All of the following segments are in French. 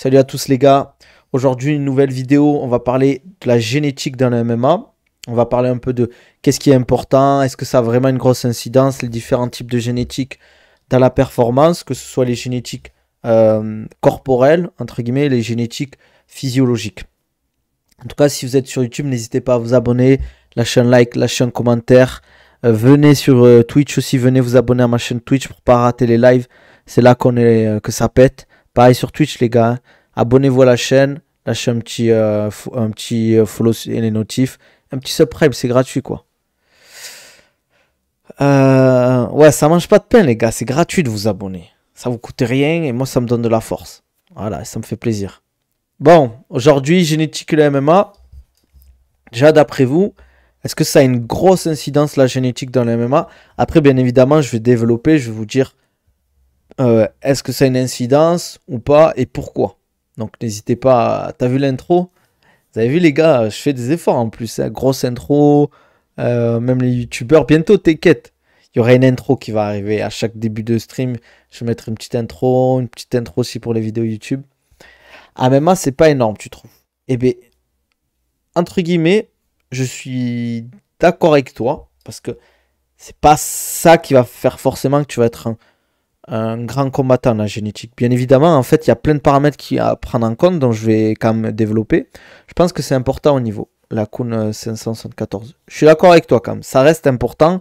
Salut à tous les gars. Aujourd'hui, une nouvelle vidéo. On va parler de la génétique dans le MMA. On va parler un peu de qu'est-ce qui est important, est-ce que ça a vraiment une grosse incidence, les différents types de génétique dans la performance, que ce soit les génétiques corporelles, entre guillemets, les génétiques physiologiques. En tout cas, si vous êtes sur YouTube, n'hésitez pas à vous abonner, lâcher un like, lâcher un commentaire. Venez sur Twitch aussi, venez vous abonner à ma chaîne Twitch pour pas rater les lives. C'est là que ça pète. Pareil sur Twitch, les gars. Vous à la chaîne, lâchez un petit follow et les notifs. Un petit subscribe, c'est gratuit quoi. Ouais, ça mange pas de pain, les gars. C'est gratuit de vous abonner. Ça vous coûte rien et moi, ça me donne de la force. Voilà, ça me fait plaisir. Bon, aujourd'hui, génétique et le MMA. Déjà, d'après vous, est-ce que ça a une grosse incidence, la génétique, dans le MMA? Après, bien évidemment, je vais développer, je vais vous dire est-ce que ça a une incidence ou pas et pourquoi. Donc, n'hésitez pas. T'as vu l'intro? Vous avez vu, les gars, je fais des efforts en plus. Hein. Grosse intro. Même les youtubeurs. Bientôt, t'inquiète. Il y aura une intro qui va arriver à chaque début de stream. Je vais mettre une petite intro aussi pour les vidéos YouTube. À MMA, c'est pas énorme, tu trouves? Eh bien, entre guillemets, je suis d'accord avec toi parce que c'est pas ça qui va faire forcément que tu vas être un grand combattant, la génétique. Bien évidemment, en fait, il y a plein de paramètres à prendre en compte, dont je vais quand même développer. Je pense que c'est important au niveau. La Kun 574. Je suis d'accord avec toi quand même. Ça reste important.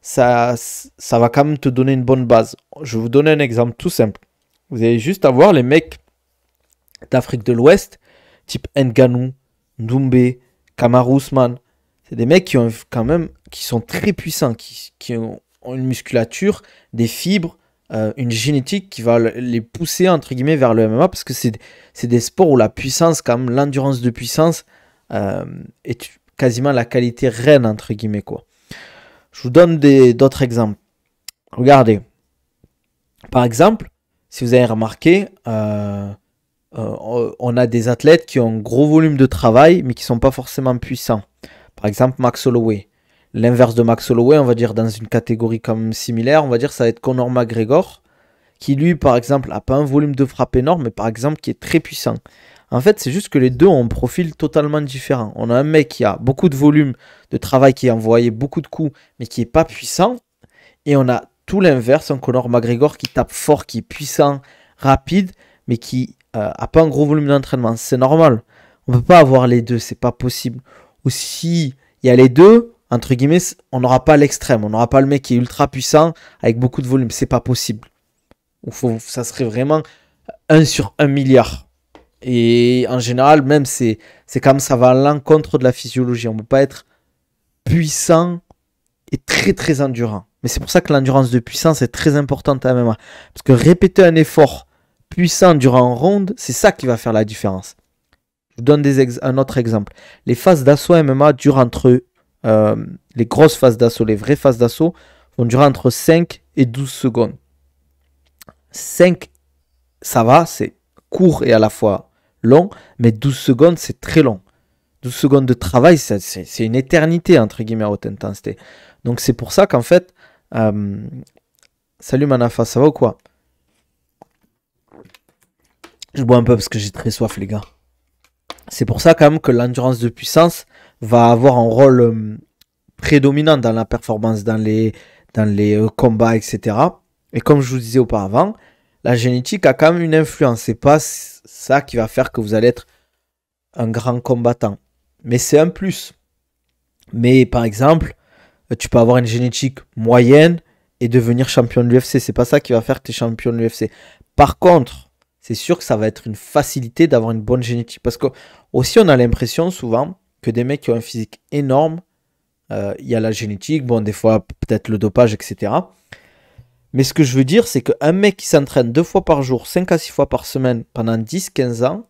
Ça va quand même te donner une bonne base. Je vais vous donner un exemple tout simple. Vous allez juste avoir les mecs d'Afrique de l'Ouest, type Ngannou, Doumbé, Kamaru Usman. C'est des mecs qui sont très puissants, qui ont une musculature, des fibres, une génétique qui va les pousser entre guillemets vers le MMA parce que c'est des sports où la puissance, quand même, l'endurance de puissance est quasiment la qualité reine entre guillemets quoi. Je vous donne d'autres exemples. Regardez, par exemple, si vous avez remarqué, on a des athlètes qui ont un gros volume de travail mais qui sont pas forcément puissants. Par exemple, Max Holloway. L'inverse de Max Holloway, on va dire dans une catégorie quand même similaire, on va dire ça va être Conor McGregor, qui lui, par exemple, n'a pas un volume de frappe énorme, mais par exemple qui est très puissant. En fait, c'est juste que les deux ont un profil totalement différent. On a un mec qui a beaucoup de volume de travail, qui a envoyé beaucoup de coups, mais qui n'est pas puissant. Et on a tout l'inverse, un Conor McGregor qui tape fort, qui est puissant, rapide, mais qui n'a pas un gros volume d'entraînement. C'est normal. On ne peut pas avoir les deux, c'est pas possible. Ou si il y a les deux, entre guillemets, on n'aura pas l'extrême. On n'aura pas le mec qui est ultra puissant avec beaucoup de volume. C'est pas possible. Ça serait vraiment 1 sur 1 milliard. Et en général, même, c'est comme ça va à l'encontre de la physiologie. On ne peut pas être puissant et très très endurant. Mais c'est pour ça que l'endurance de puissance est très importante à MMA. Parce que répéter un effort puissant durant un round, c'est ça qui va faire la différence. Je vous donne un autre exemple. Les phases d'assaut MMA durent entre... les grosses phases d'assaut, les vraies phases d'assaut, vont durer entre 5 et 12 secondes. 5, ça va, c'est court et à la fois long, mais 12 secondes, c'est très long. 12 secondes de travail, c'est une éternité, entre guillemets, à haute intensité. Donc c'est pour ça qu'en fait... Salut Manafa, ça va ou quoi? Je bois un peu parce que j'ai très soif, les gars. C'est pour ça quand même que l'endurance de puissance va avoir un rôle prédominant dans la performance, dans les combats, etc. Et comme je vous disais auparavant, la génétique a quand même une influence. C'est pas ça qui va faire que vous allez être un grand combattant. Mais c'est un plus. Mais par exemple, tu peux avoir une génétique moyenne et devenir champion de l'UFC. C'est pas ça qui va faire que tu es champion de l'UFC. Par contre, c'est sûr que ça va être une facilité d'avoir une bonne génétique. Parce que aussi, on a l'impression souvent que des mecs qui ont un physique énorme, il y a la génétique, bon, des fois, peut-être le dopage, etc. Mais ce que je veux dire, c'est qu'un mec qui s'entraîne 2 fois par jour, 5 à 6 fois par semaine, pendant 10-15 ans,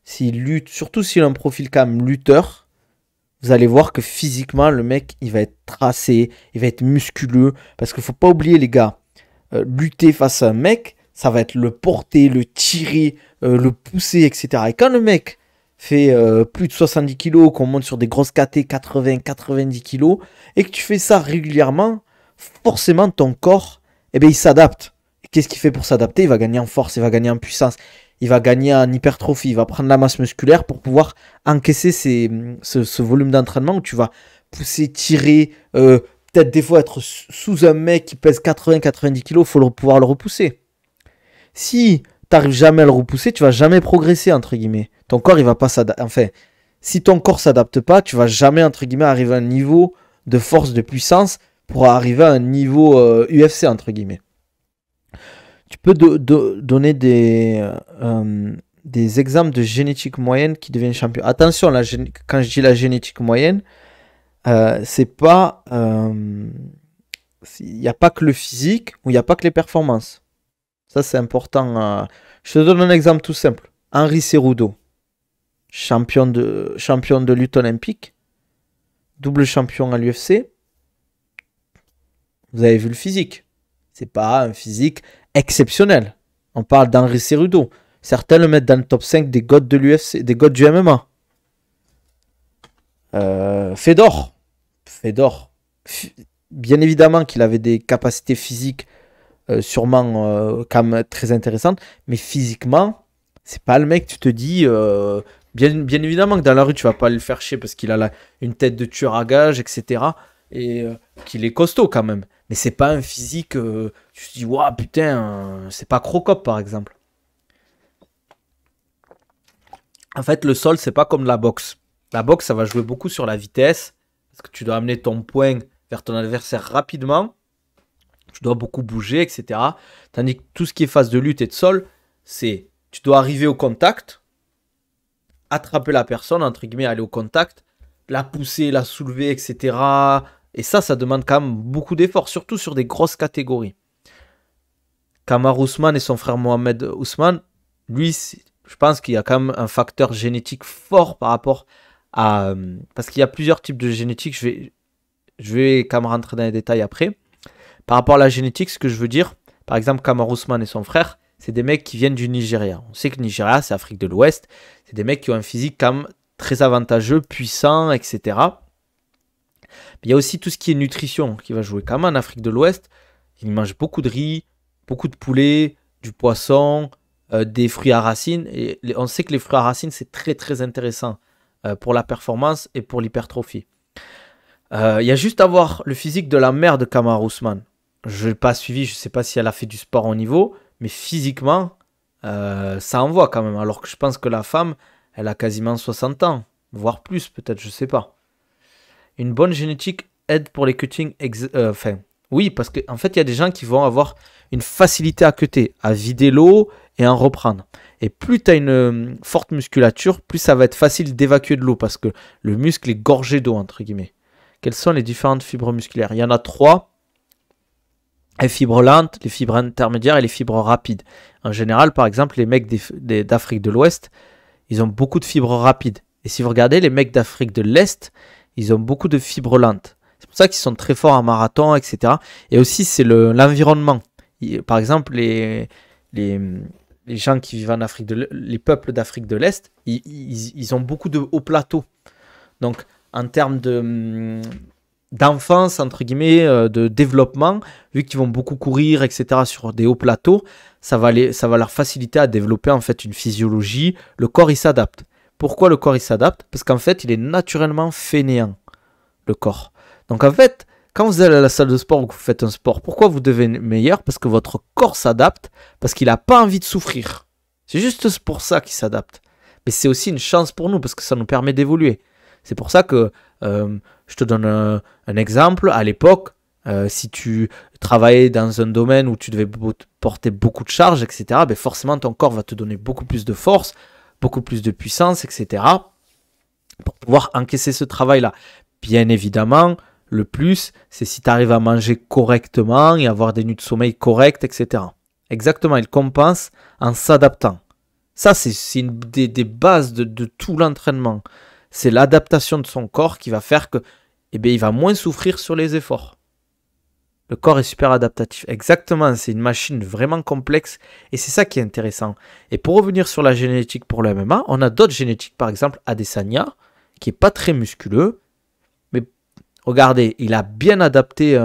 s'il lutte, surtout s'il a un profil quand même lutteur, vous allez voir que physiquement, le mec, il va être tracé, il va être musculeux. Parce qu'il ne faut pas oublier, les gars, lutter face à un mec, ça va être le porter, le tirer, le pousser, etc. Et quand le mec fait plus de 70 kilos, qu'on monte sur des grosses KT 80-90 kilos, et que tu fais ça régulièrement, forcément ton corps, eh bien, il s'adapte. Et qu'est-ce qu'il fait pour s'adapter? Il va gagner en force, il va gagner en puissance. il va gagner en hypertrophie, il va prendre la masse musculaire pour pouvoir encaisser ce volume d'entraînement où tu vas pousser, tirer, peut-être des fois être sous un mec qui pèse 80-90 kg, il faut pouvoir le repousser. Si tu n'arrives jamais à le repousser, tu vas jamais progresser, entre guillemets. Ton corps, il va pas s'adapter. Enfin, si ton corps s'adapte pas, tu vas jamais, entre guillemets, arriver à un niveau de force, de puissance pour arriver à un niveau UFC, entre guillemets. Tu peux donner des exemples de génétique moyenne qui deviennent champions. Attention, quand je dis la génétique moyenne, c'est pas... il n'y a pas que le physique ou il n'y a pas que les performances. Ça, c'est important. Je te donne un exemple tout simple. Henri Cerudo, champion de lutte olympique, double champion à l'UFC. Vous avez vu le physique. C'est pas un physique exceptionnel. On parle d'Henri Cerudo. Certains le mettent dans le top 5 des goats de l'UFC, des goats du MMA. Fedor. Bien évidemment qu'il avait des capacités physiques sûrement quand même très intéressantes, mais physiquement, c'est pas le mec, tu te dis... bien évidemment que dans la rue, tu vas pas le faire chier parce qu'il a une tête de tueur à gages, etc. Et qu'il est costaud quand même. Mais c'est pas un physique... tu te dis, waouh, putain, c'est pas Crocop, par exemple. En fait, le sol, c'est pas comme la boxe. La boxe, ça va jouer beaucoup sur la vitesse. Parce que tu dois amener ton poing vers ton adversaire rapidement. Tu dois beaucoup bouger, etc. Tandis que tout ce qui est phase de lutte et de sol, c'est... Tu dois arriver au contact, attraper la personne, entre guillemets, aller au contact, la pousser, la soulever, etc. Et ça demande quand même beaucoup d'efforts, surtout sur des grosses catégories. Kamaru Usman et son frère Mohamed Ousmane, lui, je pense qu'il y a quand même un facteur génétique fort par rapport à... parce qu'il y a plusieurs types de génétique, je vais quand même rentrer dans les détails après. Par rapport à la génétique, ce que je veux dire, par exemple, Kamaru Usman et son frère, c'est des mecs qui viennent du Nigeria. On sait que le Nigeria, c'est Afrique de l'Ouest. C'est des mecs qui ont un physique quand même très avantageux, puissant, etc. Mais il y a aussi tout ce qui est nutrition qui va jouer quand même en Afrique de l'Ouest. Ils mangent beaucoup de riz, beaucoup de poulet, du poisson, des fruits à racines. Et on sait que les fruits à racines, c'est très très intéressant pour la performance et pour l'hypertrophie. Il y a juste à voir le physique de la mère de Kamaru Usman. Je n'ai pas suivi, je ne sais pas si elle a fait du sport au niveau, mais physiquement, ça envoie quand même. Alors que je pense que la femme, elle a quasiment 60 ans, voire plus peut-être, je ne sais pas. Une bonne génétique aide pour les cuttings. Oui, parce qu'en fait, il y a des gens qui vont avoir une facilité à cutter, à vider l'eau et à en reprendre. Et plus tu as une forte musculature, plus ça va être facile d'évacuer de l'eau parce que le muscle est gorgé d'eau, entre guillemets. Quelles sont les différentes fibres musculaires? Il y en a 3. Les fibres lentes, les fibres intermédiaires et les fibres rapides. En général, par exemple, les mecs d'Afrique de l'Ouest, ils ont beaucoup de fibres rapides. Et si vous regardez, les mecs d'Afrique de l'Est, ils ont beaucoup de fibres lentes. C'est pour ça qu'ils sont très forts en marathon, etc. Et aussi, c'est l'environnement. Par exemple, les gens qui vivent en Afrique les peuples d'Afrique de l'Est, ils ont beaucoup de hauts plateaux. Donc, en termes d'enfance, entre guillemets, de développement, vu qu'ils vont beaucoup courir, etc., sur des hauts plateaux, ça va leur faciliter à développer en fait une physiologie. Le corps, il s'adapte. Pourquoi le corps, il s'adapte? Parce qu'en fait, il est naturellement fainéant, le corps. Donc en fait, quand vous allez à la salle de sport ou que vous faites un sport, pourquoi vous devenez meilleur? Parce que votre corps s'adapte, parce qu'il n'a pas envie de souffrir. C'est juste pour ça qu'il s'adapte. Mais c'est aussi une chance pour nous, parce que ça nous permet d'évoluer. C'est pour ça que, je te donne un exemple, à l'époque, si tu travaillais dans un domaine où tu devais porter beaucoup de charges, etc., ben forcément ton corps va te donner beaucoup plus de force, beaucoup plus de puissance, etc., pour pouvoir encaisser ce travail-là. Bien évidemment, le plus, c'est si tu arrives à manger correctement et avoir des nuits de sommeil correctes, etc. Exactement, il compense en s'adaptant. Ça, c'est une des bases de tout l'entraînement. C'est l'adaptation de son corps qui va faire que, il va moins souffrir sur les efforts. Le corps est super adaptatif. Exactement, c'est une machine vraiment complexe et c'est ça qui est intéressant. Et pour revenir sur la génétique pour le MMA, on a d'autres génétiques, par exemple Adesanya, qui est pas très musculeux, mais regardez, il a bien adapté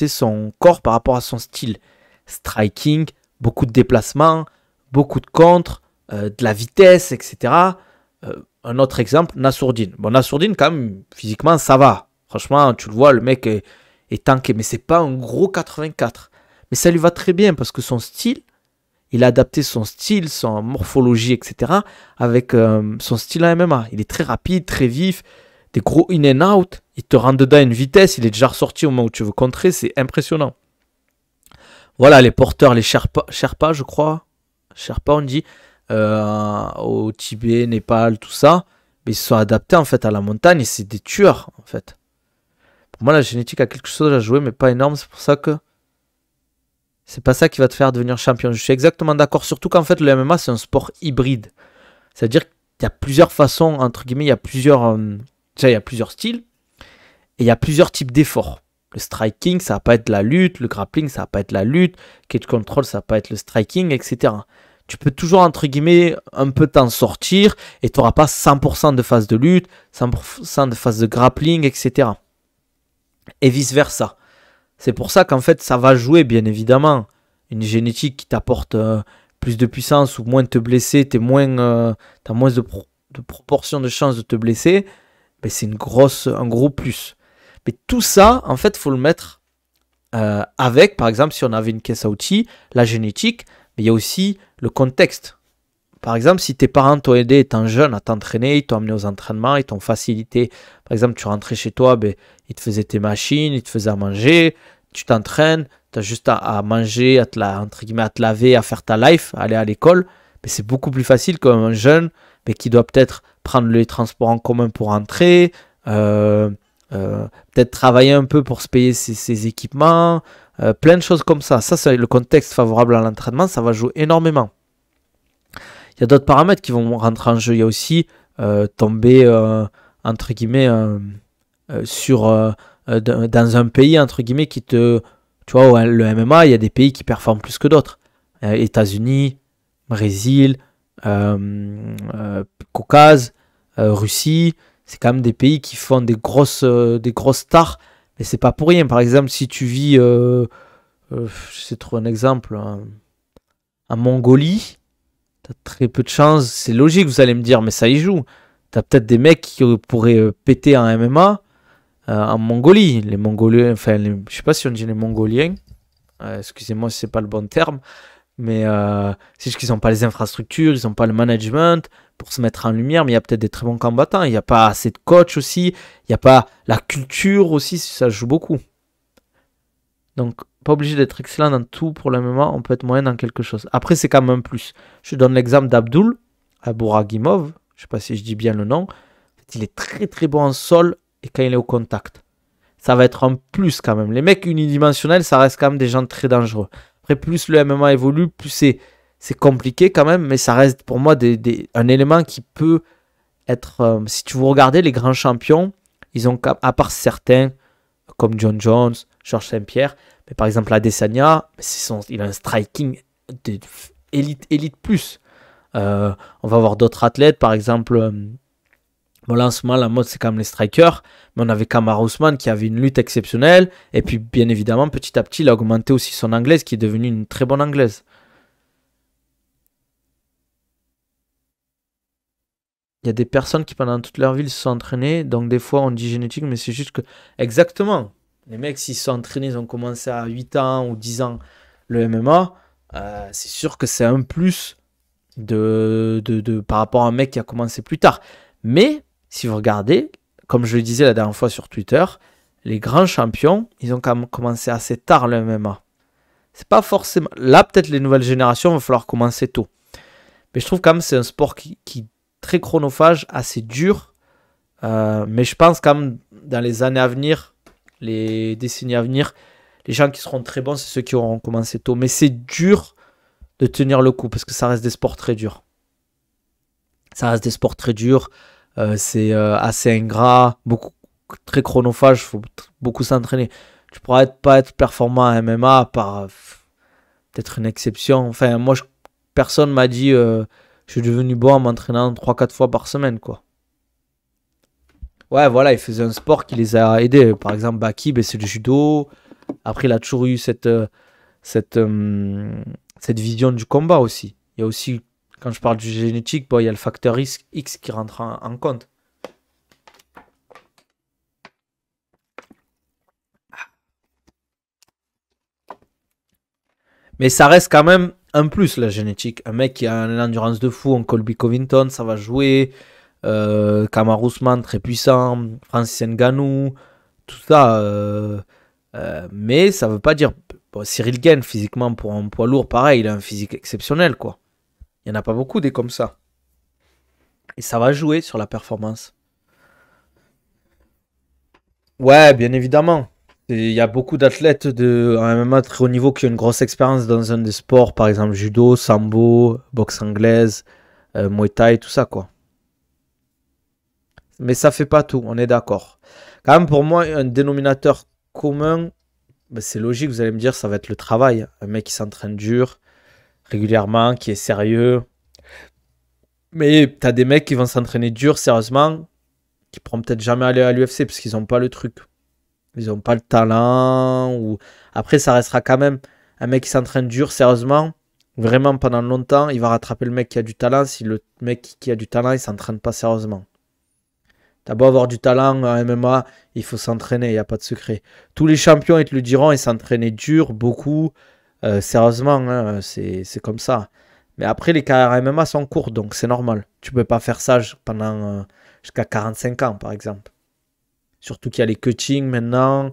son corps par rapport à son style. Striking, beaucoup de déplacements, beaucoup de contres, de la vitesse, etc. Un autre exemple, Nassourdine. Bon, Nassourdine, quand même, physiquement, ça va. Franchement, tu le vois, le mec est tanké, mais c'est pas un gros 84. Mais ça lui va très bien parce que son style, il a adapté son style, son morphologie, etc. avec son style à MMA. Il est très rapide, très vif, des gros in and out. Il te rentre dedans à une vitesse, il est déjà ressorti au moment où tu veux contrer, c'est impressionnant. Voilà, les porteurs, les Sherpas, je crois. Sherpas, on dit, au Tibet, Népal, tout ça. Mais ils se sont adaptés en fait à la montagne et c'est des tueurs en fait. Pour moi, la génétique a quelque chose à jouer, mais pas énorme. C'est pour ça que c'est pas ça qui va te faire devenir champion. Je suis exactement d'accord. Surtout qu'en fait, le MMA, c'est un sport hybride. C'est-à-dire qu'il y a plusieurs façons, entre guillemets, il y a plusieurs, déjà, il y a plusieurs styles et il y a plusieurs types d'efforts. Le striking, ça va pas être la lutte. Le grappling, ça va pas être la lutte. Cage control, ça va pas être le striking, etc. Tu peux toujours, entre guillemets, un peu t'en sortir et tu n'auras pas 100% de phase de lutte, 100% de phase de grappling, etc. Et vice-versa. C'est pour ça qu'en fait, ça va jouer, bien évidemment. Une génétique qui t'apporte plus de puissance ou moins de te blesser, t'as moins de proportion de chances de te blesser, ben c'est un gros plus. Mais tout ça, en fait, il faut le mettre avec, par exemple, si on avait une caisse à outils, la génétique, mais il y a aussi le contexte. Par exemple, si tes parents t'ont aidé étant jeune à t'entraîner, ils t'ont amené aux entraînements, ils t'ont facilité. Par exemple, tu rentrais chez toi, ben, ils te faisaient tes machines, ils te faisaient à manger, tu t'entraînes, tu as juste à manger, entre guillemets, à te laver, à faire ta life, à aller à l'école. Mais c'est beaucoup plus facile qu'un jeune mais qui doit peut-être prendre les transports en commun pour rentrer, peut-être travailler un peu pour se payer ses équipements, plein de choses comme ça. Ça, c'est le contexte favorable à l'entraînement, ça va jouer énormément. Il y a d'autres paramètres qui vont rentrer en jeu. Il y a aussi tomber, entre guillemets, dans un pays, entre guillemets, qui te... Tu vois, le MMA, il y a des pays qui performent plus que d'autres. États-Unis, Brésil, Caucase, Russie, c'est quand même des pays qui font des grosses stars, mais c'est pas pour rien. Par exemple, si tu vis, je sais trouver un exemple, en Mongolie, t'as très peu de chance. C'est logique, vous allez me dire, mais ça y joue. T'as peut-être des mecs qui pourraient péter en MMA en Mongolie. Les Mongoliens, enfin, je sais pas si on dit les Mongoliens. Excusez-moi si c'est pas le bon terme. Mais c'est juste qu'ils n'ont pas les infrastructures, ils n'ont pas le management pour se mettre en lumière, mais il y a peut-être des très bons combattants. Il n'y a pas assez de coachs aussi, il n'y a pas la culture aussi, ça joue beaucoup. Donc, pas obligé d'être excellent dans tout pour le MMA, on peut être moyen dans quelque chose. Après, c'est quand même un plus. Je donne l'exemple d'Abdul Aburagimov, je ne sais pas si je dis bien le nom. Il est très très bon en sol et quand il est au contact. Ça va être un plus quand même. Les mecs unidimensionnels, ça reste quand même des gens très dangereux. Après, plus le MMA évolue, plus c'est compliqué quand même, mais ça reste pour moi un élément qui peut être... si tu vous regardez les grands champions, ils ont, à part certains, comme John Jones, Georges Saint-Pierre, mais par exemple Adesanya, il a un striking élite plus. On va voir d'autres athlètes, par exemple... Bon, là, en ce moment, la mode, c'est quand même les strikers. Mais on avait Kamaru Usman qui avait une lutte exceptionnelle. Et puis, bien évidemment, petit à petit, il a augmenté aussi son anglaise, qui est devenue une très bonne anglaise. Il y a des personnes qui, pendant toute leur vie, se sont entraînées. Donc, des fois, on dit génétique, mais c'est juste que... Exactement. Les mecs, s'ils se sont entraînés, ils ont commencé à 8 ans ou 10 ans le MMA. C'est sûr que c'est un plus par rapport à un mec qui a commencé plus tard. Mais... si vous regardez, comme je le disais la dernière fois sur Twitter, les grands champions, ils ont quand même commencé assez tard le MMA. C'est pas forcément... Là, peut-être les nouvelles générations, il va falloir commencer tôt. Mais je trouve quand même que c'est un sport qui est très chronophage, assez dur. Mais je pense quand même, dans les années à venir, les décennies à venir, les gens qui seront très bons, c'est ceux qui auront commencé tôt. Mais c'est dur de tenir le coup, parce que ça reste des sports très durs. Ça reste des sports très durs. C'est assez ingrat, très chronophage, il faut beaucoup s'entraîner. Tu pourras pas être performant à MMA par peut-être une exception. Enfin, moi, personne m'a dit je suis devenu bon en m'entraînant 3-4 fois par semaine, quoi. Ouais, voilà, il faisait un sport qui les a aidés. Par exemple, Baki, c'est le judo. Après, il a toujours eu cette vision du combat aussi. Il y a aussi, quand je parle du génétique, bon, il y a le facteur X qui rentre en compte. Mais ça reste quand même un plus, la génétique. Un mec qui a une endurance de fou, un Colby Covington, ça va jouer. Kamar Ousmane, très puissant. Francis Ngannou, tout ça. Mais ça veut pas dire. Bon, Cyril Gane, physiquement, pour un poids lourd, pareil, il a un physique exceptionnel, quoi. Il n'y en a pas beaucoup des comme ça. Et ça va jouer sur la performance. Ouais, bien évidemment. Il y a beaucoup d'athlètes en MMA très haut niveau qui ont une grosse expérience dans un des sports, par exemple judo, sambo, boxe anglaise, muay thai, tout ça, quoi. Mais ça fait pas tout, on est d'accord. Quand même, pour moi, un dénominateur commun, ben, c'est logique, vous allez me dire, ça va être le travail. Un mec qui s'entraîne dur, régulièrement, qui est sérieux. Mais t'as des mecs qui vont s'entraîner dur, sérieusement, qui pourront peut-être jamais aller à l'UFC parce qu'ils n'ont pas le truc. Ils n'ont pas le talent. Ou... Après, ça restera quand même un mec qui s'entraîne dur, sérieusement, vraiment pendant longtemps. Il va rattraper le mec qui a du talent si le mec qui a du talent, il s'entraîne pas sérieusement. T'as beau avoir du talent en MMA, il faut s'entraîner, il n'y a pas de secret. Tous les champions, ils te le diront, ils s'entraînaient dur, beaucoup, sérieusement, hein, c'est comme ça. Mais après, les carrières MMA sont courtes, donc c'est normal. Tu peux pas faire ça pendant jusqu'à 45 ans, par exemple. Surtout qu'il y a les cuttings maintenant.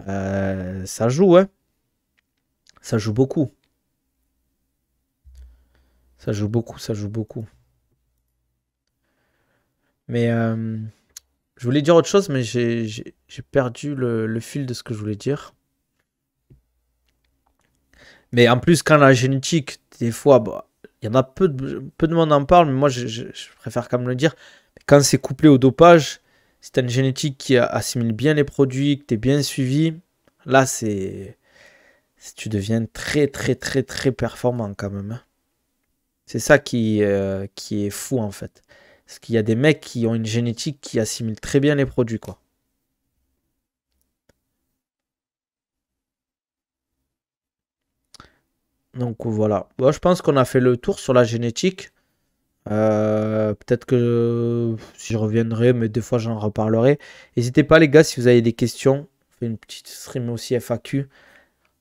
Ça joue, hein. Ça joue beaucoup. Ça joue beaucoup, ça joue beaucoup. Mais je voulais dire autre chose, mais j'ai perdu le fil de ce que je voulais dire. Mais en plus, quand la génétique, des fois, bah, il y en a peu de monde en parle, mais moi, je préfère quand même le dire. Quand c'est couplé au dopage, si tu as une génétique qui assimile bien les produits, que tu es bien suivi, là, tu deviens très, très, très, très performant quand même, hein. C'est ça qui est fou, en fait. Parce qu'il y a des mecs qui ont une génétique qui assimile très bien les produits, quoi. Donc voilà. Bon, je pense qu'on a fait le tour sur la génétique. Peut-être que si je reviendrai, mais des fois j'en reparlerai. N'hésitez pas les gars si vous avez des questions. On fait une petite stream aussi FAQ.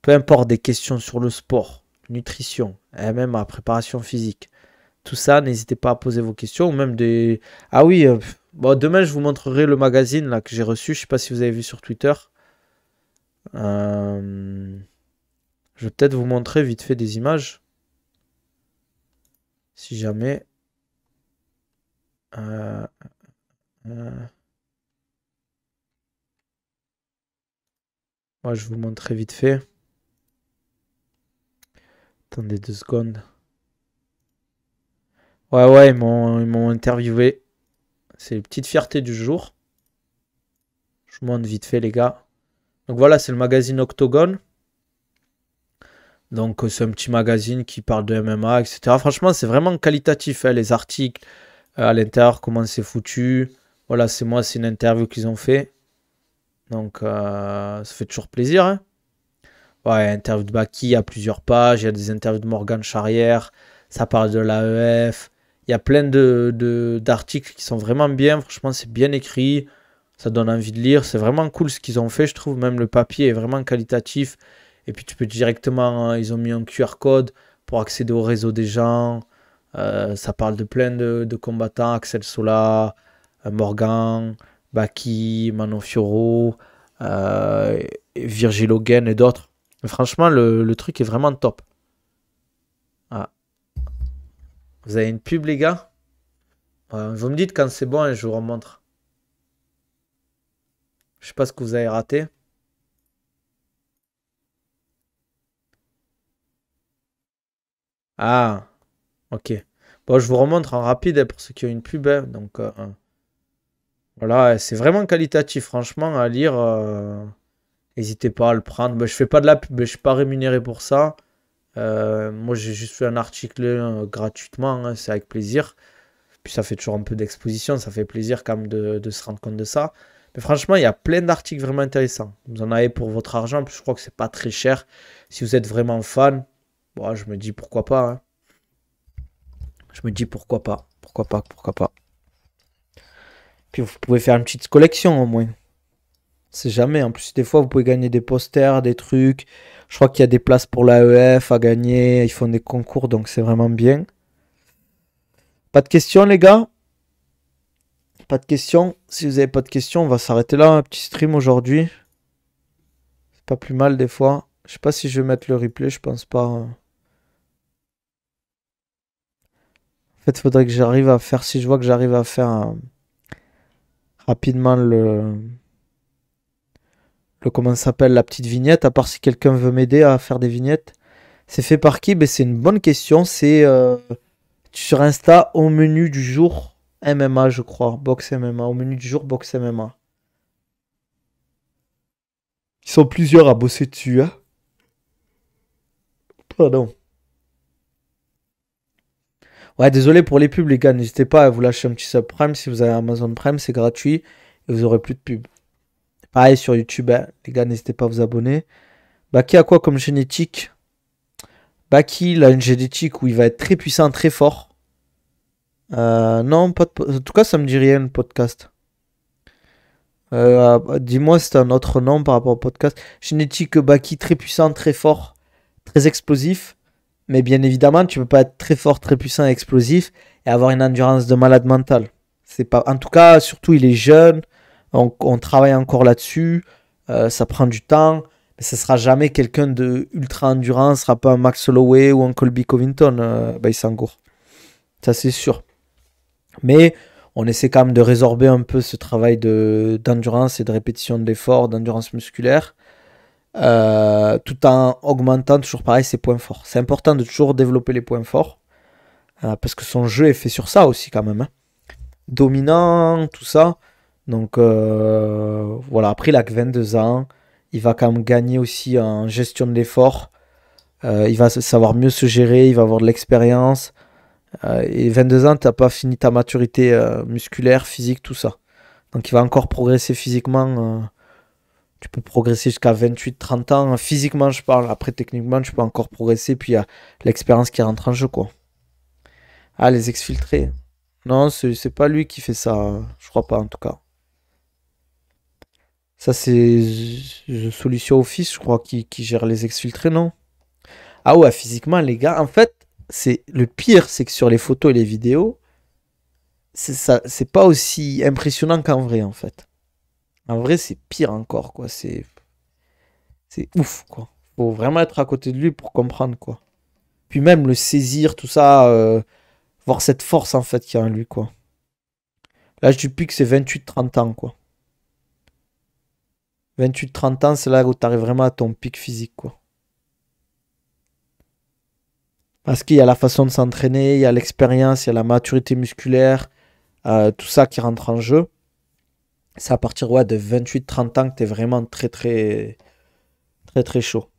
Peu importe des questions sur le sport, nutrition, et même la préparation physique. Tout ça, n'hésitez pas à poser vos questions. Ou même des... Ah oui, bon, demain je vous montrerai le magazine là, que j'ai reçu. Je sais pas si vous avez vu sur Twitter. Euh, Je vais peut-être vous montrer vite fait des images. Si jamais. Euh, euh, Moi, je vais vous montrer vite fait. Attendez 2 secondes. Ouais, ouais, ils m'ont interviewé. C'est une petite fierté du jour. Je vous montre vite fait, les gars. Donc voilà, c'est le magazine Octogone. Donc c'est un petit magazine qui parle de MMA, etc. Franchement, c'est vraiment qualitatif, hein, les articles à l'intérieur, comment c'est foutu. Voilà, c'est une interview qu'ils ont fait. Donc ça fait toujours plaisir, hein. Ouais, interview de Baki, il y a plusieurs pages. Il y a des interviews de Morgan Charrière. Ça parle de l'AEF. Il y a plein d'articles qui sont vraiment bien. Franchement, c'est bien écrit. Ça donne envie de lire. C'est vraiment cool ce qu'ils ont fait, je trouve. Même le papier est vraiment qualitatif. Et puis tu peux directement, ils ont mis un QR code pour accéder au réseau des gens. Ça parle de plein de combattants. Axel Sola, Morgan, Baki, Manon Fiorot, euh, Virgil Hogan et d'autres. Franchement, le truc est vraiment top. Ah, vous avez une pub, les gars? Vous me dites quand c'est bon et je vous remontre. Je sais pas ce que vous avez raté. Ah, ok. Bon, je vous remontre en rapide hein, pour ceux qui ont une pub, hein. Donc, voilà, c'est vraiment qualitatif, franchement, à lire. N'hésitez pas à le prendre. Ben, je fais pas de la pub, mais je suis pas rémunéré pour ça. Moi, j'ai juste fait un article gratuitement, hein, c'est avec plaisir. Puis ça fait toujours un peu d'exposition, ça fait plaisir quand même de se rendre compte de ça. Mais franchement, il y a plein d'articles vraiment intéressants. Vous en avez pour votre argent, puis je crois que c'est pas très cher. Si vous êtes vraiment fan, bon, je me dis pourquoi pas, hein. Je me dis pourquoi pas, pourquoi pas, pourquoi pas. Puis vous pouvez faire une petite collection au moins. C'est jamais. En plus, des fois, vous pouvez gagner des posters, des trucs. Je crois qu'il y a des places pour l'AEF à gagner. Ils font des concours, donc c'est vraiment bien. Pas de questions, les gars? Pas de questions. Si vous avez pas de questions, on va s'arrêter là. Un petit stream aujourd'hui. C'est pas plus mal des fois. Je sais pas si je vais mettre le replay, je pense pas. En fait, il faudrait que j'arrive à faire. Si je vois que j'arrive à faire rapidement comment ça s'appelle, la petite vignette, à part si quelqu'un veut m'aider à faire des vignettes. C'est fait par qui? Ben, c'est une bonne question. C'est sur Insta au menu du jour MMA, je crois. Box MMA. Au menu du jour, Box MMA. Ils sont plusieurs à bosser dessus, hein. Pardon. Ouais, désolé pour les pubs, les gars. N'hésitez pas à vous lâcher un petit subprime. Si vous avez Amazon Prime, c'est gratuit. Et vous aurez plus de pubs. Pareil sur YouTube, hein. Les gars, n'hésitez pas à vous abonner. Baki a quoi comme génétique? Baki, il a une génétique où il va être très puissant, très fort. Non, pas en tout cas, ça me dit rien, le podcast. Dis-moi si t'as un autre nom par rapport au podcast. Génétique Baki, très puissant, très fort, très explosif. Mais bien évidemment, tu peux pas être très fort, très puissant et explosif et avoir une endurance de malade mental. C'est pas. En tout cas, surtout, il est jeune. On travaille encore là-dessus. Ça prend du temps. Mais ce sera jamais quelqu'un de ultra endurant. Ce sera pas un Max Holloway ou un Colby Covington, Baïsangour. Ça, c'est sûr. Mais on essaie quand même de résorber un peu ce travail d'endurance et de répétition d'efforts, d'endurance musculaire, tout en augmentant toujours pareil ses points forts. C'est important de toujours développer les points forts, parce que son jeu est fait sur ça aussi quand même, hein. Dominant, tout ça. Donc voilà, après il a que 22 ans, il va quand même gagner aussi en gestion de l'effort, il va savoir mieux se gérer, il va avoir de l'expérience. Et 22 ans, t'as pas fini ta maturité musculaire, physique, tout ça. Donc il va encore progresser physiquement. Tu peux progresser jusqu'à 28-30 ans. Physiquement, je parle. Après, techniquement, tu peux encore progresser. Puis il y a l'expérience qui rentre en jeu, quoi. Ah, les exfiltrés. Non, c'est pas lui qui fait ça. Je crois pas, en tout cas. Ça, c'est Solution Office, je crois, qui gère les exfiltrés, non? Ah ouais, physiquement, les gars, en fait, c'est le pire, c'est que sur les photos et les vidéos, c'est pas aussi impressionnant qu'en vrai, en fait. En vrai, c'est pire encore, quoi. C'est ouf, quoi. Faut vraiment être à côté de lui pour comprendre, quoi. Puis même le saisir, tout ça, voir cette force, en fait, qu'il y a en lui, quoi. L'âge du pic, c'est 28-30 ans, quoi. 28-30 ans, c'est là où t'arrives vraiment à ton pic physique, quoi. Parce qu'il y a la façon de s'entraîner, il y a l'expérience, il y a la maturité musculaire, tout ça qui rentre en jeu. C'est à partir ouais, de 28-30 ans que tu es vraiment très très très très chaud.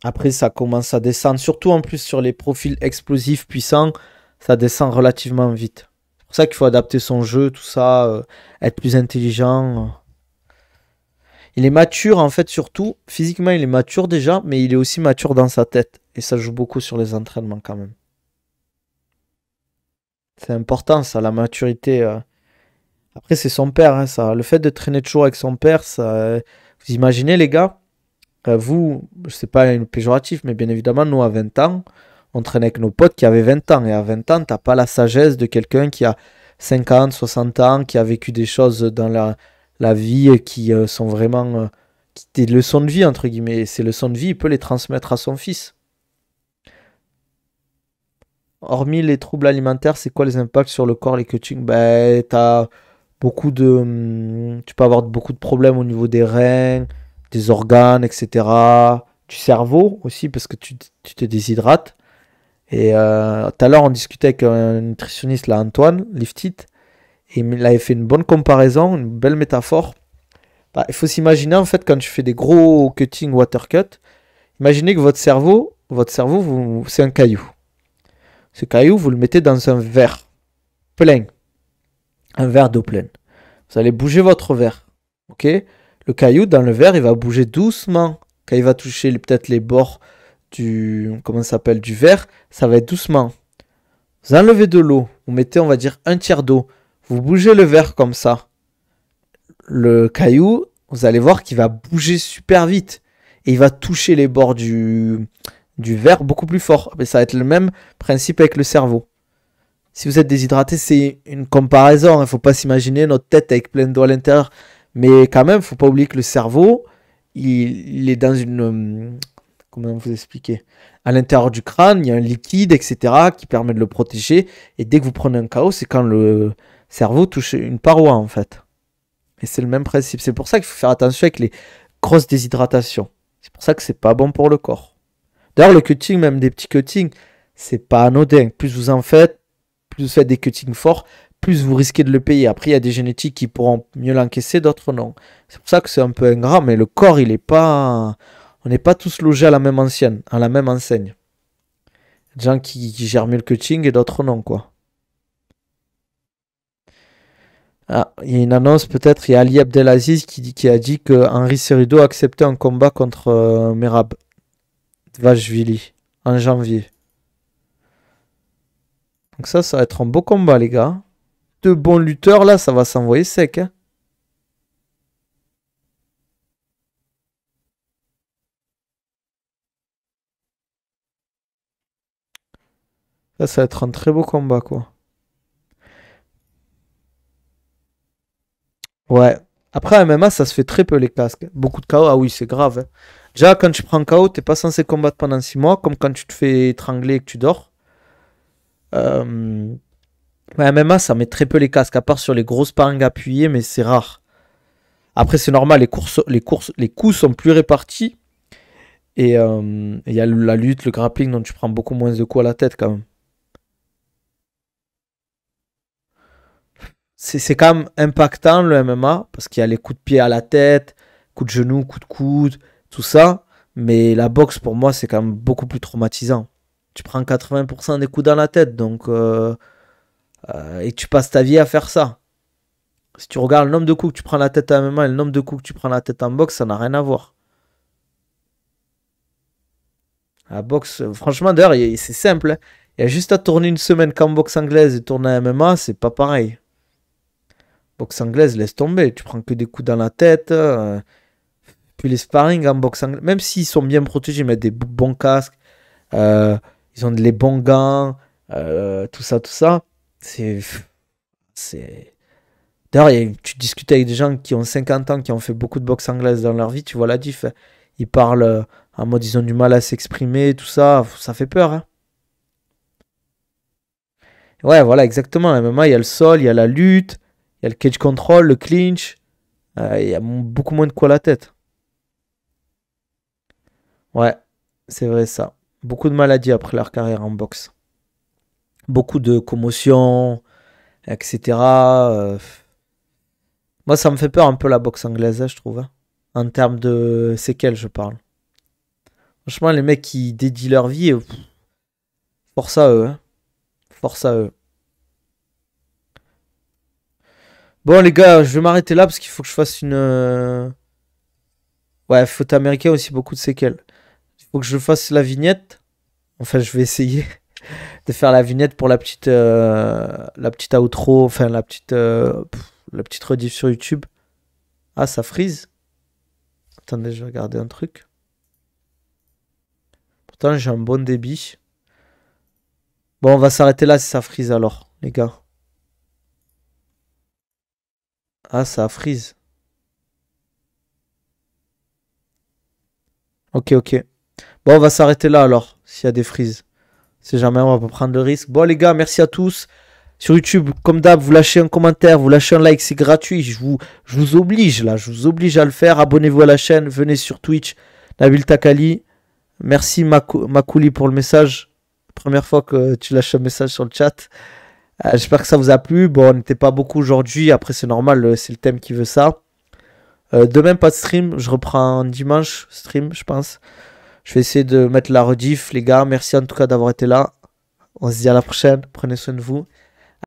Après, ça commence à descendre, surtout en plus sur les profils explosifs puissants, ça descend relativement vite. C'est pour ça qu'il faut adapter son jeu, tout ça, être plus intelligent. Il est mature en fait, surtout physiquement, il est mature déjà, mais il est aussi mature dans sa tête. Et ça joue beaucoup sur les entraînements quand même. C'est important ça, la maturité. Après, c'est son père, hein, ça. Le fait de traîner toujours avec son père, ça. Vous imaginez, les gars, vous, c'est pas une péjoratif, mais bien évidemment, nous, à 20 ans, on traînait avec nos potes qui avaient 20 ans. Et à 20 ans, t'as pas la sagesse de quelqu'un qui a 50, 60 ans, qui a vécu des choses dans la vie et qui sont vraiment des leçons de vie, entre guillemets. Et ces leçons de vie, il peut les transmettre à son fils. Hormis les troubles alimentaires, c'est quoi les impacts sur le corps, les coachings? Ben, t'as beaucoup de. Tu peux avoir beaucoup de problèmes au niveau des reins, des organes, etc. Du cerveau aussi, parce que tu te déshydrates. Et tout à l'heure, on discutait avec un nutritionniste, là, Antoine Liftit, et il avait fait une bonne comparaison, une belle métaphore. Bah, il faut s'imaginer, en fait, quand tu fais des gros cutting water cut, imaginez que votre cerveau c'est un caillou. Ce caillou, vous le mettez dans un verre plein, un verre d'eau pleine. Vous allez bouger votre verre, ok? Le caillou dans le verre, il va bouger doucement. Quand il va toucher peut-être les bords comment ça s'appelle, du verre, ça va être doucement. Vous enlevez de l'eau, vous mettez, on va dire, un tiers d'eau. Vous bougez le verre comme ça. Le caillou, vous allez voir qu'il va bouger super vite. Et il va toucher les bords du verre beaucoup plus fort. Mais ça va être le même principe avec le cerveau. Si vous êtes déshydraté, c'est une comparaison. Il ne faut pas s'imaginer notre tête avec plein d'eau à l'intérieur. Mais quand même, il ne faut pas oublier que le cerveau, il est dans une... comment vous expliquer? À l'intérieur du crâne, il y a un liquide, etc., qui permet de le protéger. Et dès que vous prenez un KO, c'est quand le cerveau touche une paroi, en fait. Et c'est le même principe. C'est pour ça qu'il faut faire attention avec les grosses déshydratations. C'est pour ça que c'est pas bon pour le corps. D'ailleurs, le cutting, même des petits cuttings, c'est pas anodin. Plus vous en faites, plus vous faites des cuttings forts, plus vous risquez de le payer. Après, il y a des génétiques qui pourront mieux l'encaisser, d'autres non. C'est pour ça que c'est un peu ingrat, mais le corps, il est pas... On n'est pas tous logés à la même enseigne. À la même enseigne. Il y a des gens qui gèrent mieux le cutting et d'autres non, quoi. Ah, il y a une annonce peut-être, il y a Ali Abdelaziz qui a dit que Henri Cerudo a accepté un combat contre Merab Dvalishvili en janvier. Donc ça va être un beau combat, les gars. Deux bons lutteurs, là, ça va s'envoyer sec. Hein. Ça va être un très beau combat, quoi. Ouais. Après, à MMA, ça se fait très peu, les casques. Beaucoup de KO, ah oui, c'est grave. Hein. Déjà, quand tu prends KO, t'es pas censé combattre pendant 6 mois, comme quand tu te fais étrangler et que tu dors. Euh... Mais MMA, ça met très peu les casques, à part sur les grosses sparring appuyés, mais c'est rare. Après, c'est normal, les coups sont plus répartis. Et il y a la lutte, le grappling, dont tu prends beaucoup moins de coups à la tête quand même. C'est quand même impactant le MMA, parce qu'il y a les coups de pied à la tête, coups de genou, coups de coude, tout ça. Mais la boxe, pour moi, c'est quand même beaucoup plus traumatisant. Tu prends 80% des coups dans la tête, donc et tu passes ta vie à faire ça. Si tu regardes le nombre de coups que tu prends la tête à MMA et le nombre de coups que tu prends la tête en boxe, ça n'a rien à voir. La boxe, franchement, d'ailleurs, c'est simple. Hein. Il y a juste à tourner une semaine qu'en boxe anglaise et tourner à MMA, c'est pas pareil. Boxe anglaise, laisse tomber. Tu prends que des coups dans la tête. Puis les sparring en boxe anglaise, même s'ils sont bien protégés, ils mettent des bons casques, euh, ils ont les bons gants, tout ça, tout ça. C'est. C'est. D'ailleurs, tu discutes avec des gens qui ont 50 ans, qui ont fait beaucoup de boxe anglaise dans leur vie, tu vois la diff. Hein. Ils parlent en mode ils ont du mal à s'exprimer, tout ça. Ça fait peur. Hein. Ouais, voilà, exactement. À MMA, il y a le sol, il y a la lutte, il y a le cage control, le clinch. Il y a beaucoup moins de quoi à la tête. Ouais, c'est vrai ça. Beaucoup de maladies après leur carrière en boxe. Beaucoup de commotions, etc. Moi, ça me fait peur un peu la boxe anglaise, hein, je trouve. Hein. En termes de séquelles, je parle. Franchement, les mecs qui dédient leur vie, force à eux. Hein. Force à eux. Bon, les gars, je vais m'arrêter là parce qu'il faut que je fasse une. Ouais, foot américain aussi, beaucoup de séquelles. Il faut que je fasse la vignette. Enfin, je vais essayer de faire la vignette pour la petite outro, enfin la petite rediff sur YouTube. Ah, ça freeze. Attendez, je vais regarder un truc. Pourtant, j'ai un bon débit. Bon, on va s'arrêter là si ça freeze alors, les gars. Ah, ça freeze. Ok, ok. Bon, on va s'arrêter là alors, s'il y a des freezes. Si jamais on va pas prendre le risque. Bon, les gars, merci à tous. Sur YouTube, comme d'hab, vous lâchez un commentaire, vous lâchez un like, c'est gratuit. Je vous oblige là, je vous oblige à le faire. Abonnez-vous à la chaîne, venez sur Twitch, Nabil Takali. Merci Makouli pour le message. Première fois que tu lâches un message sur le chat. J'espère que ça vous a plu. Bon, on n'était pas beaucoup aujourd'hui. Après, c'est normal, c'est le thème qui veut ça. Demain, pas de stream. Je reprends dimanche stream, je pense. Je vais essayer de mettre la rediff, les gars. Merci en tout cas d'avoir été là. On se dit à la prochaine. Prenez soin de vous.